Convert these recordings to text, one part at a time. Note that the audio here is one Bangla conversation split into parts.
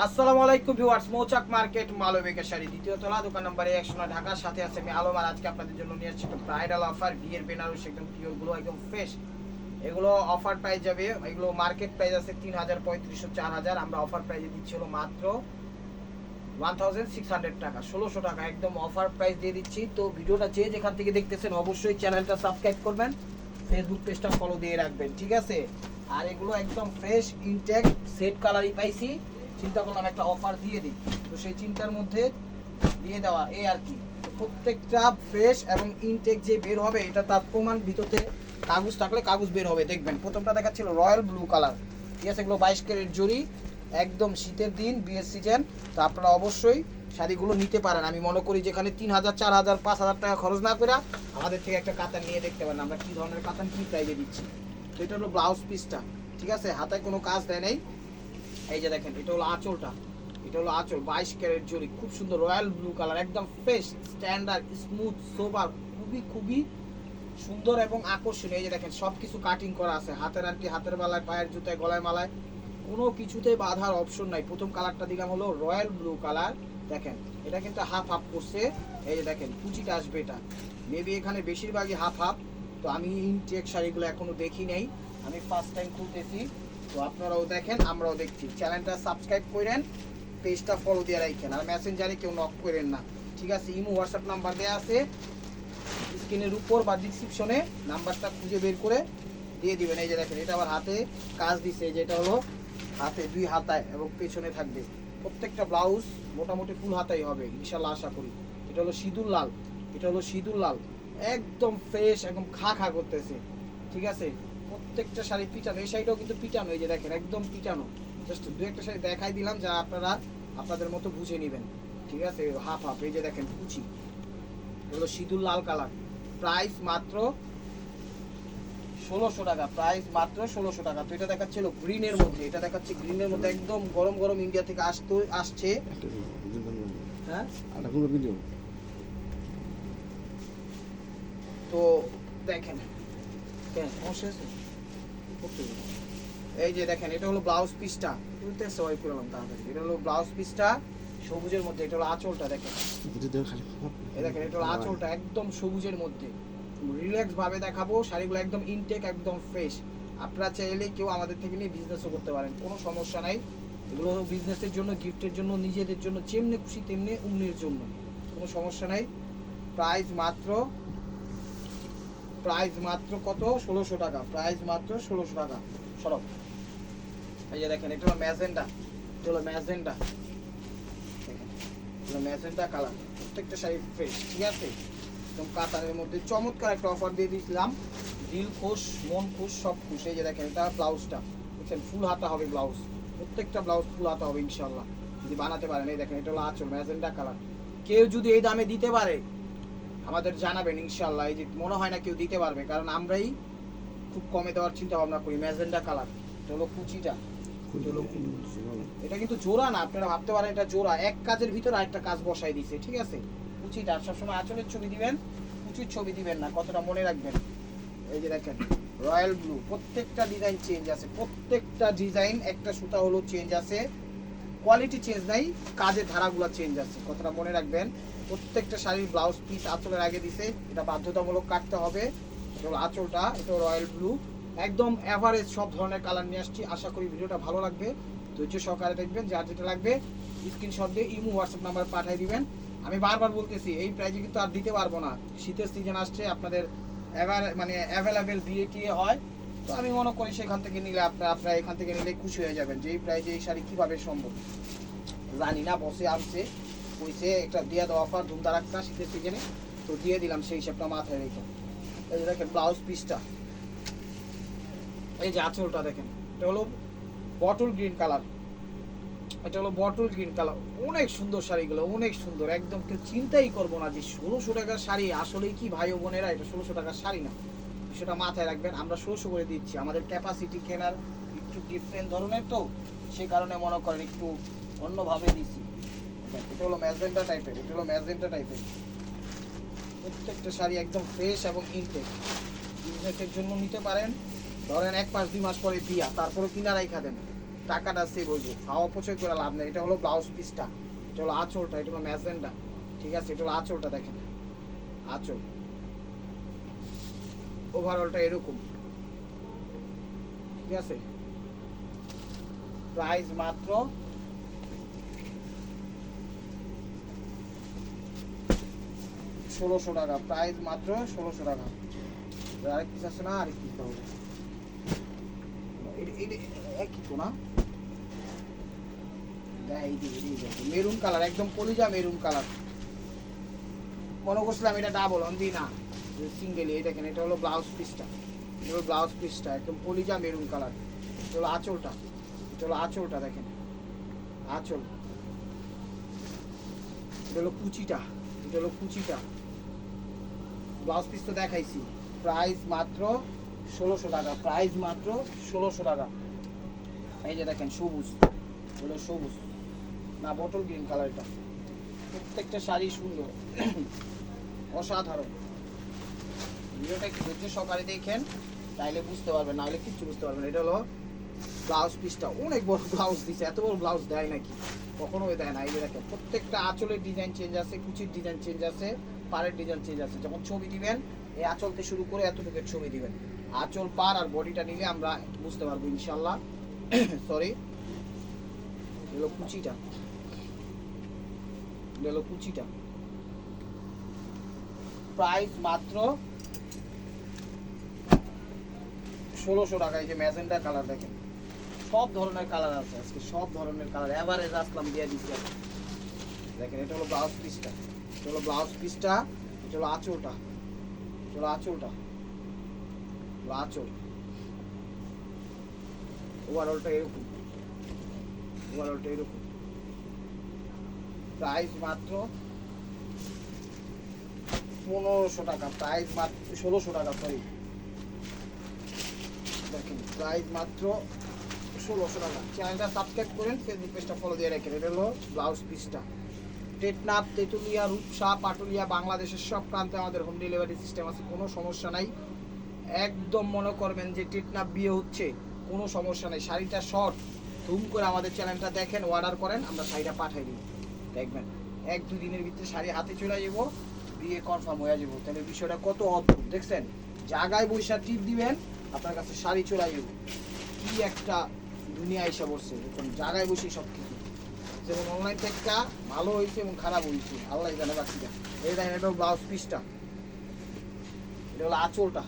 আসসালামু আলাইকুম ভিউয়ার্স, মৌচাক মার্কেট মালবিকা শাড়ি দ্বিতীয় তলা, দোকান নম্বর 109, ঢাকার সাথে আছে আমি আলম। আর আজকে আপনাদের জন্য নিয়ে আসছি একটা ব্রাইডাল অফার, বিয়ের বেনারসি একদম পিওর গুলো, একদম ফ্রেশ। এগুলো অফার প্রাইস যাবে, এগুলো মার্কেট প্রাইস আছে 3000, 3500, 4000। আমরা অফার প্রাইসে দিচ্ছি হলো মাত্র 1600 টাকা, 1600 টাকা একদম অফার প্রাইস দিয়ে দিচ্ছি। তো ভিডিওটা যে যেখান থেকে দেখতেছেন অবশ্যই চ্যানেলটা সাবস্ক্রাইব করবেন, ফেসবুক পেজটা ফলো দিয়ে রাখবেন, ঠিক আছে? আর এগুলো একদম ফ্রেশ ইনটেক সেট কালারই পাইছি, চিন্তা করলাম একটা অফার দিয়ে দিই। তো সেই চিন্তার মধ্যে দিয়ে দেওয়া এই আর কি। প্রত্যেকটা ফ্রেশ এবং ইনটেক যে বের হবে এটা তার প্রমাণ, ভিতরে কাগজ থাকলে কাগজ বের হবে। দেখবেন প্রথমটা দেখাচ্ছিল রয়্যাল ব্লু কালার, ঠিক আছে? এগুলো 22 ক্যারেট জরি, একদম শীতের দিন, বিয়ের সিজন। তো আপনারা অবশ্যই শাড়িগুলো নিতে পারেন। আমি মনে করি যেখানে 3000, 4000, 5000 টাকা খরচ না করে আমাদের থেকে একটা কাতান নিয়ে দেখতে পারেন আমরা কী ধরনের কাতান কী প্রাইজে দিচ্ছি। তো এটা হলো ব্লাউজ পিসটা, ঠিক আছে? হাতায় কোনো কাজ দেয় নেই। এই যে দেখেন, এটা হলো আঁচলটা, এটা হলো আঁচল, 22 ক্যারেট জরি, খুব সুন্দর রয়্যাল ব্লু কালার, একদম ফ্রেশ স্ট্যান্ডার্ড স্মুথ সোবার, খুবই খুবই সুন্দর এবং আকর্ষণীয়। এই যে দেখেন সব কিছু কাটিং করা আছে, হাতের আংটি, হাতের বালায়, পায়ের জুতায়, গলায় মালায়, কোনো কিছুতে বাঁধার অপশন নাই। প্রথম কালারটা দিলাম হলো রয়্যাল ব্লু কালার, দেখেন এটা কিন্তু হাফ হাফ করছে। এই যে দেখেন কুচিটা আসবে, এটা মেবি এখানে বেশিরভাগই হাফ হাফ। তো আমি ইনটেক শাড়িগুলো এখনো দেখি নাই, আমি ফার্স্ট টাইম খুলতেছি। তো আপনারাও দেখেন, আমরাও দেখছি। চ্যানেলটা সাবস্ক্রাইব করেন, পেজটা ফলো দিয়ে রাখেন, আর মেসেঞ্জারে কেউ নক করেন না, ঠিক আছে? ইমো হোয়াটসঅ্যাপ নাম্বার দেওয়া আছে স্ক্রিনের উপর বা ডিসক্রিপশনে, নাম্বারটা খুঁজে বের করে দিয়ে দিবেন। এই যে দেখেন এটা আবার হাতে কাজ দিছে, যেটা হলো হাতে দুই হাতায় এবং পেছনে থাকবে। প্রত্যেকটা ব্লাউজ মোটামুটি ফুল হাতাই হবে ইনশাল্লাহ, আশা করি। এটা হলো সিঁদুর লাল, এটা হলো সিঁদুর লাল, একদম ফ্রেশ, একদম খা খা করতেছে, ঠিক আছে? প্রত্যেকটা শাড়ি পিটানো, এই শাড়িটাও কিন্তু পিটানো, এই যে দেখেন একদম পিটানো। জাস্ট দু একটা শাড়ি দেখাই দিলাম যা আপনারা আপনাদের মতো বুঝে নেবেন, ঠিক আছে? Half half. এই যে দেখেন কুচি, এগুলো সিঁদুর লাল কালার, প্রাইস মাত্র 1600 টাকা, প্রাইস মাত্র 1600 টাকা। তো এটা দেখাচ্ছিল গ্রিনের মধ্যে, এটা দেখাচ্ছে গ্রিনের মধ্যে, একদম গরম গরম ইন্ডিয়া থেকে আসছে। হ্যাঁ, তো দেখেন এই যে দেখেন এটা হলো ব্লাউজ পিসটা, তুলতে সবাই করলাম তাড়াতাড়ি। এটা হলো ব্লাউজ পিসটা সবুজের মধ্যে, এটা হলো আঁচলটা, দেখেন এই দেখেন এটা হলো আঁচলটা, একদম সবুজের মধ্যে। রিল্যাক্স ভাবে দেখাবো শাড়িগুলো, একদম ইনটেক, একদম ফ্রেশ। আপনারা চাইলে কেউ আমাদের থেকে নিয়ে বিজনেসও করতে পারেন, কোনো সমস্যা নাই। এগুলো বিজনেসের জন্য, গিফটের জন্য, নিজেদের জন্য, যেমনি খুশি তেমনি অন্যের জন্য, কোনো সমস্যা নাই। প্রাইস মাত্র কত? 1600 টাকা, প্রাইস মাত্র 1600 টাকা। সরব, এই যে দেখেন এটা হলো ম্যাজেন্ডা, এটা হলো ম্যাজেন্ডা, দেখেন এটা ম্যাজেন্ডা কালার। প্রত্যেকটা শাড়ি ফ্রেশ, ঠিক আছে? একদম কাতারের মধ্যে চমৎকার একটা অফার দিয়ে দিয়েছিলাম, দিল খুশ মন খুশ সব খুশ। এই যে দেখেন এটা ব্লাউজটা, দেখছেন ফুল হাতা হবে ব্লাউজ, প্রত্যেকটা ব্লাউজ ফুল হাতা হবে ইনশাল্লাহ, যদি বানাতে পারেন। এই দেখেন এটা হলো আঁচল, ম্যাজেন্ডা কালার। কেউ যদি এই দামে দিতে পারে আমাদের জানাবেন ইনশাল্লাহ। এই যে মনে হয় না কেউ দিতে পারবে, কারণ আমরাই খুব কমে দেওয়ার চিন্তা ভাবনা করি। ম্যাজেন্ডা কালার, এটা হলো কুচিটা, এটা কিন্তু জোড়া না, আপনারা ভাবতে পারেন এটা জোড়া, এক কাজের ভিতরে আরেকটা কাজ বসাই দিছে, ঠিক আছে? কুচিটা সবসময় আঁচলের ছবি দিবেন, কুচির ছবি দিবেন না, কতটা মনে রাখবেন। এই যে দেখেন রয়্যাল ব্লু, প্রত্যেকটা ডিজাইন চেঞ্জ আছে, প্রত্যেকটা ডিজাইন একটা সুতা হলো চেঞ্জ আছে, কোয়ালিটি চেঞ্জ নাই, কাজের ধারাগুলো চেঞ্জ আছে, কথাটা মনে রাখবেন। প্রত্যেকটা শাড়ির ব্লাউজ পিস আঁচলের আগে দিছে, এটা বাধ্যতামূলক কাটতে হবে। এটা হলো আঁচলটা, এটা রয়্যাল ব্লু, একদম অ্যাভারেজ সব ধরনের কালার নিয়ে আসছি। আশা করি ভিডিওটা ভালো লাগবে, ধৈর্য সহকারে দেখবেন। যার যেটা লাগবে স্ক্রিনশট দিয়ে ইমো হোয়াটসঅ্যাপ নাম্বার পাঠিয়ে দিবেন। আমি বারবার বলতেছি এই প্রাইজে কিন্তু আর দিতে পারবো না, শীতের সিজন আসছে, আপনাদের অ্যাভেলেবেল বিয়েটি হয়। তো আমি মনে করি সেখান থেকে নিলে আপনারা এখান থেকে নিলে খুশি হয়ে যাবেন যে এই প্রাইজে এই শাড়ি কীভাবে সম্ভব। জানি না, বসে আসছে কইছে একটা দিয়ে দেওয়া অফার ধুমধার একটা শীতের সিজনে, তো দিয়ে দিলাম, সেই হিসাবটা মাথায় রেখে। এই যে দেখেন ব্লাউজ পিসটা, এই যে আঁচলটা দেখেন, এটা হলো বটল গ্রিন কালার, এটা হলো বটল গ্রিন কালার। অনেক সুন্দর শাড়িগুলো, অনেক সুন্দর, একদম কেউ চিন্তাই করবো না যে 1600 টাকার শাড়ি। আসলেই কি ভাই ও বোনেরা, এটা 1600 টাকার শাড়ি না, সেটা মাথায় রাখবেন। আমরা 1600 করে দিচ্ছি, আমাদের ক্যাপাসিটি কেনার একটু ডিফারেন্ট ধরনের, তো সেই কারণে মনে করেন একটু অন্যভাবে দিচ্ছি। এটা হলো ম্যাজেন্টা টাইপের, এটা হলো ম্যাজেন্টা টাইপের। প্রত্যেকটা শাড়ি একদম ফ্রেশ এবং ইনটেক, বিজনেসের জন্য নিতে পারেন। ধরেন 1 মাস 2 মাস পরে বিয়া, তারপরে কিনা রাইখা দেন, টাকাটা সেভ হইব, খাওয়া অপচয় করে লাভ নেই। এটা হলো ব্লাউজ পিসটা, এটা হলো আঁচলটা, এটা হলো ম্যাজেন্ডা, ঠিক আছে? এটা হলো আঁচলটা, দেখেন আঁচল। ওভারঅলটা এরকম, ঠিক আছে? প্রাইস মাত্র 1600 টাকা, প্রাইস মাত্র 1600 টাকা। আরেক পিস আছে না, আরেক পিস পাবো, একই তো না, মেরুন কালার, একদম কলিজা মেরুন কালার। মনে করছিলাম এটা ডাবল অন্দি, না সিঙ্গেল। এই দেখেন এটা হলো ব্লাউজ পিসটা, এটা হলো ব্লাউজ পিসটা, একদম কলিজা মেরুন কালার। এটা হলো আঁচলটা, এটা হলো আঁচলটা, দেখেন আঁচল। এটা হলো কুচিটা, এটা হলো কুচিটা। ব্লাউজ পিস তো দেখাইছি। প্রাইস মাত্র 1600 টাকা, প্রাইস মাত্র 1600 টাকা। এই যে দেখেন সবুজ, হলো সবুজ না বটল গ্রিন কালারটা। প্রত্যেকটা শাড়ি সুন্দর, অসাধারণ। ভিডিওটা একটু ধৈর্য সহকারে দেখেন, তাইলে বুঝতে পারবেন, না হলে কিচ্ছু বুঝতে পারবেন। এটা হলো ব্লাউজ পিসটা, অনেক বড় ব্লাউজ দিছে, এত বড় ব্লাউজ দেয় নাকি, কখনো দেয় না। এই যে দেখেন প্রত্যেকটা আঁচলের ডিজাইন চেঞ্জ আছে, কুচির ডিজাইন চেঞ্জ আছে, পাড়ের ডিজাইন চেঞ্জ আছে। যখন ছবি দিবেন এই আঁচলতে শুরু করে এতটুকুর ছবি দিবেন, আঁচল পাড় আর বডিটা নিলে আমরা বুঝতে পারবো ইনশাল্লাহ। সরি, এগুলো কুচিটা, এগুলো কুচিটা। প্রাইস মাত্র 1600 টাকা। এই যে ম্যাজেন্ডা কালার, দেখেন সব ধরনের কালার আছে আজকে, সব ধরনের কালার এভারেজ আসলাম দিয়ে দিচ্ছি। দেখেন এটা হলো ব্লাউজ পিসটা, এটা হলো ব্লাউজ পিসটা, এটা হলো আঁচলটা, এটা হলো আঁচলটা, আঁচল। ওভারঅলটা এরকম, ওভারঅলটা এরকম। প্রাইস মাত্র 1500 টাকা, প্রাইস মাত্র 1600 টাকা, সরি দেখেন প্রাইস মাত্র 1600 টাকা। চ্যানেলটা সাবস্ক্রাইব করেন, ফেসবুক পেজটা ফলো দিয়ে রাখেন। এটা হলো ব্লাউজ পিসটা। টেকনাফ, তেঁতুলিয়া, রূপসা, পাটুলিয়া, বাংলাদেশের সব প্রান্তে আমাদের হোম ডেলিভারি সিস্টেম আছে, কোনো সমস্যা নাই। একদম মনে করবেন যে টেকনাফ বিয়ে হচ্ছে, কোনো সমস্যা নেই। শাড়িটা শর্ট, ধুম করে আমাদের চ্যানেলটা দেখেন, অর্ডার করেন, আমরা শাড়িটা পাঠাই দিব। দেখবেন 1-2 দিনের ভিতরে শাড়ি হাতে চলে যাবো, বিয়ে কনফার্ম হয়ে যাবো। তাহলে বিষয়টা কত অদ্ভুত দেখছেন, জায়গায় বৈশা টিপ দিবেন, আপনার কাছে শাড়ি চলে যাবো। কি একটা দুনিয়া এসে বসছে, এখন জায়গায় বসে সব কিছু। যেমন অনলাইন থেকে ভালো হয়েছে এবং খারাপ হয়েছে, আল্লাহ জানে বাকিটা। এই দেখেন এটা ব্লাউজ পিসটা, এটা হলো আঁচলটা,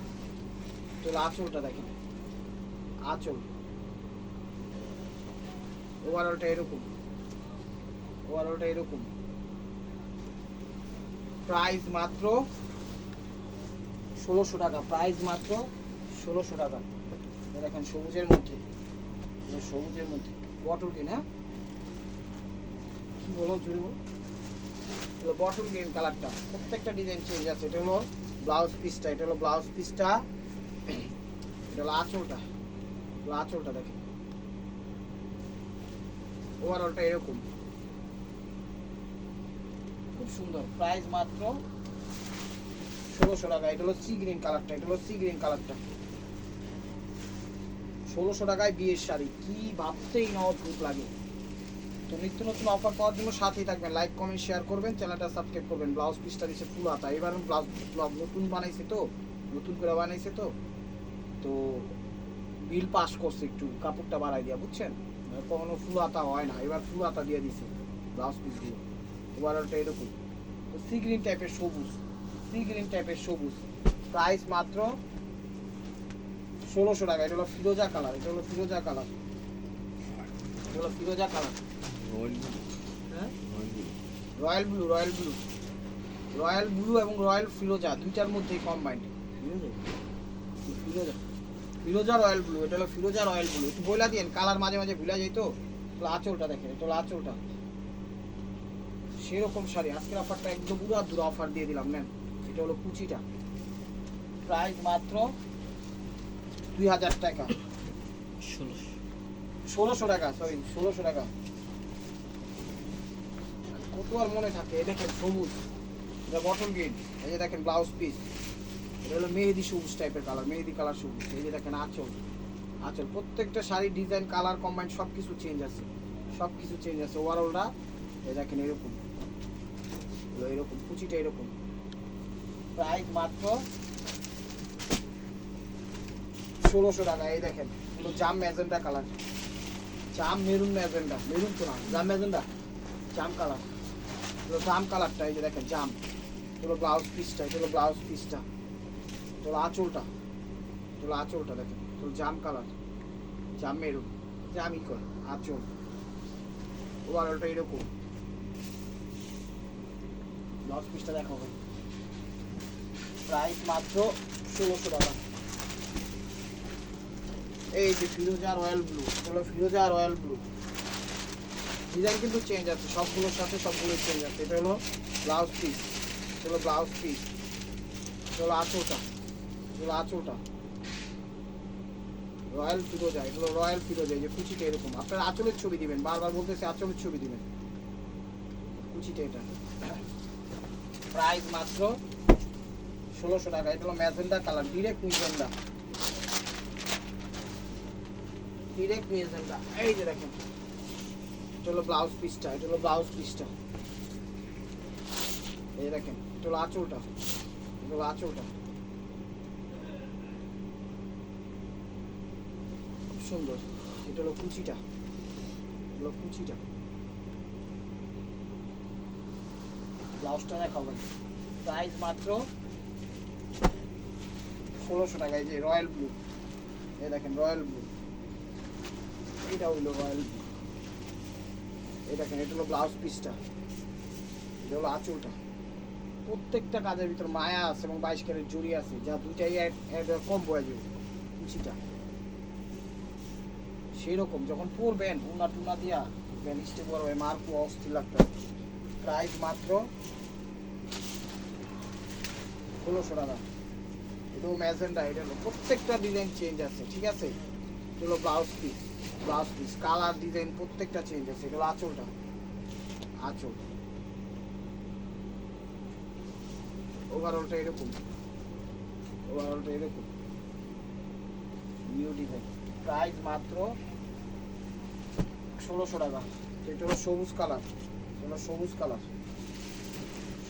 এটা হলো আঁচলটা, দেখেন আঁচল। ওভারঅলটা এরকম, ওভারঅলটা এরকম। প্রাইস মাত্র 1600 টাকা, প্রাইস মাত্র 1600 টাকা। দেখেন সবুজের মধ্যে, সবুজের মধ্যে বটল গ্রিন, হ্যাঁ কি বলো জুড়ে বল, বটল গ্রিন কালারটা। প্রত্যেকটা ডিজাইন চেঞ্জ আছে। এটা হলো ব্লাউজ পিসটা, এটা হলো ব্লাউজ পিসটা, এটা হলো আঁচলটা, আঁচলটা দেখেন। ওভারঅলটা এরকম, খুব সুন্দর। প্রাইস মাত্র 1600 টাকা। এটা হলো সি গ্রিন কালারটা, এটা হলো সি গ্রিন কালারটা। 1600 টাকায় বিয়ের শাড়ি, কি ভাবতেই না অদ্ভুত লাগে। তো নিত্য নতুন অফার পাওয়ার জন্য সাথেই থাকবেন, লাইক কমেন্ট শেয়ার করবেন, চ্যানেলটা সাবস্ক্রাইব করবেন। ব্লাউজ পিসটা দিচ্ছে ফুল হাতা, এবার ব্লাউজ নতুন বানাইছে তো, নতুন করে বানাইছে তো, তো বিল পাস করছে, একটু কাপড়টা বাড়াই দিয়া, বুঝছেন? কখনো ফুল হাতা হয় না, এবার ফুল হাতা দিয়ে দিছে ব্লাউজ পিসগুলো। ওভারঅলটা এরকম, তো সি গ্রিন টাইপের সবুজ, সি গ্রিন টাইপের সবুজ। প্রাইস মাত্র 1600 টাকা। এটা হলো ফিরোজা কালার, এটা হলো ফিরোজা কালার, এটা হলো ফিরোজা কালার, হ্যাঁ royal blue, royal blue, royal blue এবং রয়্যাল ফিরোজা দুইটার মধ্যেই কম্বাইন্ড। ফিরোজা, ফিরোজা রয়্যাল ব্লু, এটা হলো ফিরোজা রয়্যাল ব্লু। একটু বইলা দিন, কালার মাঝে মাঝে ভুলা যায় তো। আঁচলটা দেখেন, এটা হলো আঁচলটা। সেরকম শাড়ি আজকের অফারটা একদম পুরো দূর অফার দিয়ে দিলাম, নেন। এটা হলো কুচিটা, প্রাইস মাত্র 2000 টাকা, 1600 টাকা, সরি 1600 টাকা। কত আর মনে থাকে। এই দেখেন সবুজ, এটা বটল গ্রিন। এই যে দেখেন ব্লাউজ পিস, এটা হলো মেহেদি সবুজ টাইপের কালার, মেহেদি কালার সবুজ। এই যে দেখেন আঁচল, আঁচল প্রত্যেকটা শাড়ি ডিজাইন কালার কম্বাইন সব কিছু চেঞ্জ আছে, সব কিছু চেঞ্জ আছে। ওভারঅলটা এই দেখেন এরকম, এরকম কুচিটা এরকম। প্রাইস মাত্র 1600 টাকা। এই দেখেন এগুলো জাম ম্যাজেন্টা কালার, জাম মেরুন ম্যাজেন্টা, মেরুন তো না, জাম ম্যাজেন্টা, জাম কালার, এগুলো জাম কালারটা। এই যে দেখেন জাম, এগুলো ব্লাউজ পিসটা, এগুলো ব্লাউজ পিসটা, এগুলো আঁচলটা, এগুলো আঁচলটা দেখেন, এগুলো জাম কালার, জাম মেরুন, জামই কর আঁচল। ওভারঅলটা এরকম। ব্লাউজ পিসটা দেখাবো। প্রাইস মাত্র 1600 টাকা। এই যে ফিরোজা রয়্যাল ব্লু, এগুলো ফিরোজা রয়্যাল ব্লু, ডিজাইন কিন্তু চেঞ্জ আছে সবগুলোর সাথে, সবগুলোই চেঞ্জ আছে। এটা হলো ব্লাউজ পিস, এটা হলো ব্লাউজ পিস, এটা হলো আঁচলটা, এটা হলো আঁচলটা রয়্যাল ফিরোজা, এটা হলো রয়্যাল ফিরোজা। এই যে কুচিটা এরকম, আপনারা আঁচলের ছবি দিবেন, বারবার বলতেছে আঁচলের ছবি দিবেন, কুচিটা এটা। প্রাইস মাত্র 1600 টাকা। এটা হলো magenta colour, direct magenta, direct magenta. এই যে দেখেন এটা হলো ব্লাউজ পিসটা, এটা হলো ব্লাউজ পিসটা, এই দেখেন এটা হলো আঁচলটা, এটা হলো আঁচলটা, খুব সুন্দর। এটা হলো কুচিটা, এটা হলো কুচিটা। ব্লাউজটা দেখাবেন। প্রাইস মাত্র 1600 টাকা। এই যে রয়্যাল ব্লু, এই দেখেন রয়্যাল ব্লু, এইটা হইলো রয়্যাল ব্লু। এই দেখেন এটা হলো ব্লাউজ পিসটা, এটা হলো আঁচলটা। প্রত্যেকটা কাজের ভিতর মায়া আছে এবং 22 ক্যারেট জড়ি আছে, যা দুইটাই কম বয়ে যাবে। কুচিটা সেরকম যখন পরবেন উনা টুনা দিয়া ব্যানিস্টে বড় হয়, মার্কো অস্থির লাগতে। প্রাইস মাত্র 1600 টাকা। এটা ম্যাজেন্ডা, এটা হলো প্রত্যেকটা ডিজাইন চেঞ্জ আছে, ঠিক আছে। এটা হলো blouse piece, blouse piece colour design প্রত্যেকটা চেঞ্জ আছে। এটা হলো আঁচলটা, আঁচল। ওভারঅলটা এরকম, ওভারঅলটা এরকম নিউ ডিজাইন। প্রাইস মাত্র 1600 টাকা। এটা হলো সবুজ কালার, এটা হলো সবুজ কালার,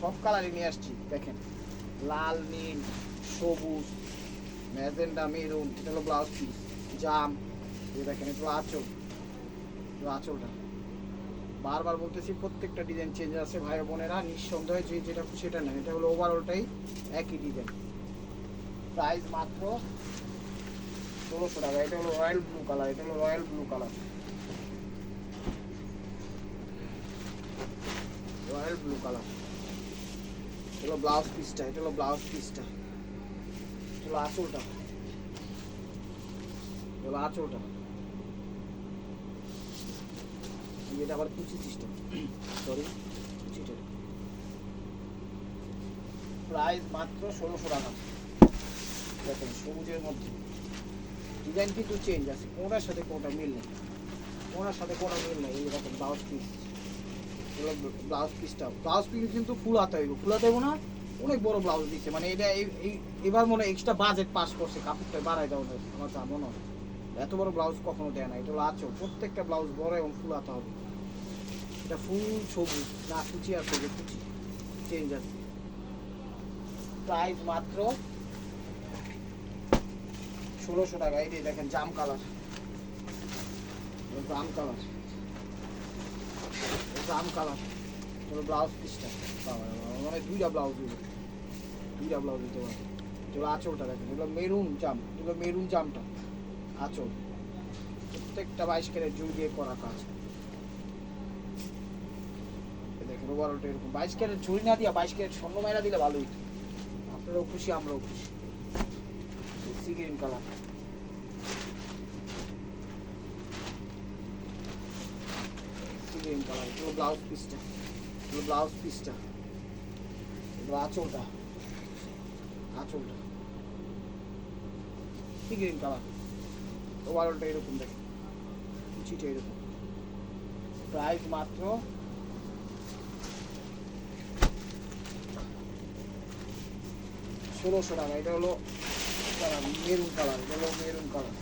সব কালারই নিয়ে আসছি দেখেন, লাল, নীল, সবুজ, ম্যাজেন্ডা, মেরুন। এটা হলো ব্লাউজ পিস, জাম। এই দেখেন এটা হলো আঁচল, আঁচলটা। বারবার বলতেছি প্রত্যেকটা ডিজাইন চেঞ্জ আছে ভাই বোনেরা, নিঃসন্দেহে যে যেটা খুশি সেটা নেন। এটা হলো ওভারঅলটাই একই ডিজাইন। প্রাইস মাত্র 1600 টাকা। এটা হলো রয়্যাল ব্লু কালার, এটা হলো royal blue colour, royal blue colour. এটা হলো ব্লাউজ পিসটা, এটা হলো ব্লাউজ পিসটা, এটা হলো আঁচলটা, এটা হলো আঁচলটা। এটা আবার কুচি সিস্টেম, সরি কুচিটা। প্রাইস মাত্র 1600 টাকা। দেখেন সবুজের মধ্যে ডিজাইন কিন্তু চেঞ্জ আছে, কোনটার সাথে কোনটা মিল নেই, কোনটার সাথে কোনটা মিল নেই। এই দেখেন ব্লাউজ পিস, এগুলো ব্লাউজ পিসটা, ব্লাউজ পিস কিন্তু ফুল হাতা হইব, ফুল হাতা হইব না, অনেক বড় ব্লাউজ দিচ্ছে। মানে এটা এবার মনে হয় এক্সট্রা বাজেট পাস করছে, কাপড়টা বাড়াই দেওয়া হয় আমার যা মনে হয়। এত বড় ব্লাউজ কখনো দেয় না। এটা হলো আঁচল, প্রত্যেকটা ব্লাউজ বড় এবং ফুল হাতা হবে। এটা ফুল সবুজ না, কুচি আছে, যে কুচি চেঞ্জ আছে। প্রাইস মাত্র 1600 টাকা। এই দেখেন জাম কালার, জাম কালার, জাম কালার। চলো ব্লাউজ পিসটা, মানে দুইটা ব্লাউজ দিবে, দুইটা ব্লাউজ দিতে পারে। এগুলো আঁচলটা দেখেন, এগুলো মেরুন জাম, এগুলো মেরুন জামটা আঁচল। প্রত্যেকটা 22 ক্যারেট জুড়ি দিয়ে করা কাজ। দেখেন ওভারঅলটা এরকম, 22 ক্যারেট জুড়ি না দিয়া 22 ক্যারেট স্বর্ণ মাইরা দিলে ভালো হইতো। আপনারাও খুশি, আমরাও খুশি। Sea green colour, sea green colour. এগুলো ব্লাউজ পিসটা, এগুলো ব্লাউজ পিসটা, এগুলো আঁচলটা, আঁচলটা সি গ্রিন কালার। ওভারঅলটা এরকম দেখেন, কুচিটা এরকম। প্রাইস মাত্র 1600 টাকা। এটা হলো মেরুন কালার, এটা হলো মেরুন কালার,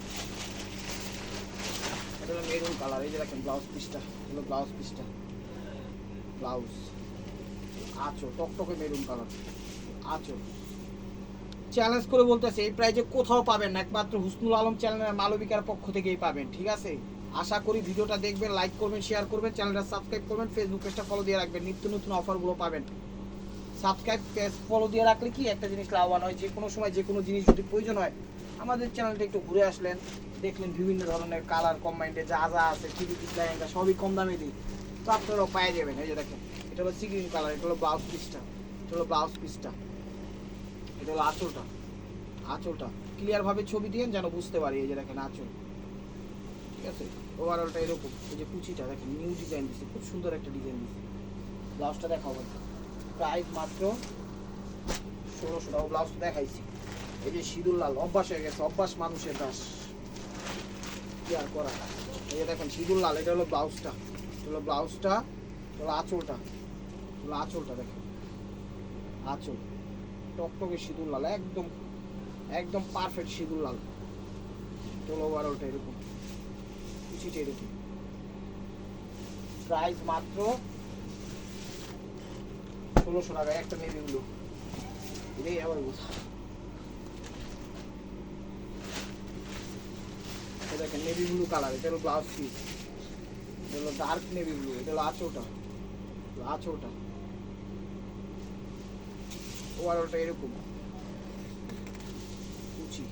হলো মেরুন কালার, এই যে দেখেন ব্লাউজ পিসটা, হলো ব্লাউজ পিসটা, ব্লাউজ আঁচল টকটকে মেরুন কালার আঁচল। চ্যালেঞ্জ করে বলতেছে এই প্রাইজে কোথাও পাবেন না, একমাত্র হুসনুল আলম চ্যানেলের মালবিকার পক্ষ থেকেই পাবেন। ঠিক আছে, আশা করি ভিডিওটা দেখবেন, লাইক করবেন, শেয়ার করবেন, চ্যানেলটা সাবস্ক্রাইব করবেন, ফেসবুক পেজটা ফলো দিয়ে রাখবেন, নিত্য নতুন অফারগুলো পাবেন। সাবস্ক্রাইব পেজ ফলো দিয়ে রাখলে কি একটা জিনিস লাভবান হয়, যে কোনো সময় যে কোনো জিনিস যদি প্রয়োজন হয় আমাদের চ্যানেলটা একটু ঘুরে আসলেন, দেখলেন বিভিন্ন ধরনের কালার কম্বাইন্ডে যা যা আছে, থ্রি পিস লেহেঙ্গা সবই কম দামে দিই, তো আপনারাও পাই যাবেন। এই যে দেখেন এটা হলো সি গ্রিন কালার, এটা হলো ব্লাউজ পিসটা, এটা হলো ব্লাউজ পিসটা, এটা হলো আঁচলটা, আঁচলটা ক্লিয়ারভাবে ছবি দিয়েন যেন বুঝতে পারি। এই যে দেখেন আঁচল, ঠিক আছে। ওভারঅলটা এরকম, এই যে কুচিটা দেখেন নিউ ডিজাইন দিচ্ছে, খুব সুন্দর একটা ডিজাইন দিচ্ছে। ব্লাউজটা দেখাবো, প্রাইস মাত্র 1600 টাকা। ব্লাউজটা দেখাইছি, এই যে সিঁদুর লাল, অভ্যাস হয়ে গেছে, অভ্যাস মানুষের দাস, কি আর করা। এই যে দেখেন সিঁদুর লাল, এটা হলো ব্লাউজটা, এটা হলো ব্লাউজটা, এটা হলো আঁচলটা, হলো আঁচলটা দেখেন, আঁচল টকটকে সিঁদুর লাল, একদম একদম পারফেক্ট সিঁদুর লাল। চলো ওভারঅলটা এরকম, কুচিটা এরকম, প্রাইস মাত্র 1600 টাকা। একটা নেভি ব্লু, এটাই আবার দেখেন নেভি ব্লু কালার, এটা হলো ব্লাউজ পিস, এটা হলো ডার্ক নেভি ব্লু, এটা হলো আঁচলটা, আঁচলটা ওভারঅলটা এরকম, কুচি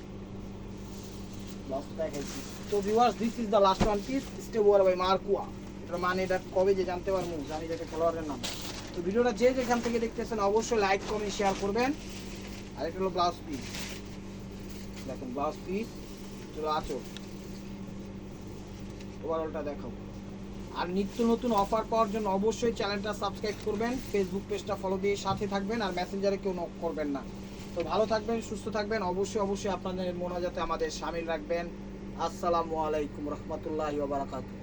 ব্লাউজটা দেখাইছি। তো viewers, this is the last one piece, stay wear by মার্কুয়া। এটার মানে এটা কবে যে জানতে পারবো, জানি যেটা খেলোয়াড়ের নাম। তো ভিডিওটা যে যেখান থেকে দেখতেছেন অবশ্যই লাইক কমেন্ট শেয়ার করবেন। আর এটা হলো ব্লাউজ পিস, দেখেন ব্লাউজ পিস, চলো আঁচল, ওভারঅলটা দেখাও। আর নিত্য নতুন অফার পাওয়ার জন্য অবশ্যই চ্যানেলটা সাবস্ক্রাইব করবেন, ফেসবুক পেজটা ফলো দিয়ে সাথে থাকবেন, আর মেসেঞ্জারে কেউ নক করবেন না। তো ভালো থাকবেন, সুস্থ থাকবেন, অবশ্যই অবশ্যই আপনাদের মোনাজাতে আমাদের শামিল রাখবেন। আসসালামু আলাইকুম রহমতুল্লাহি ওয়া বারাকাতুহু।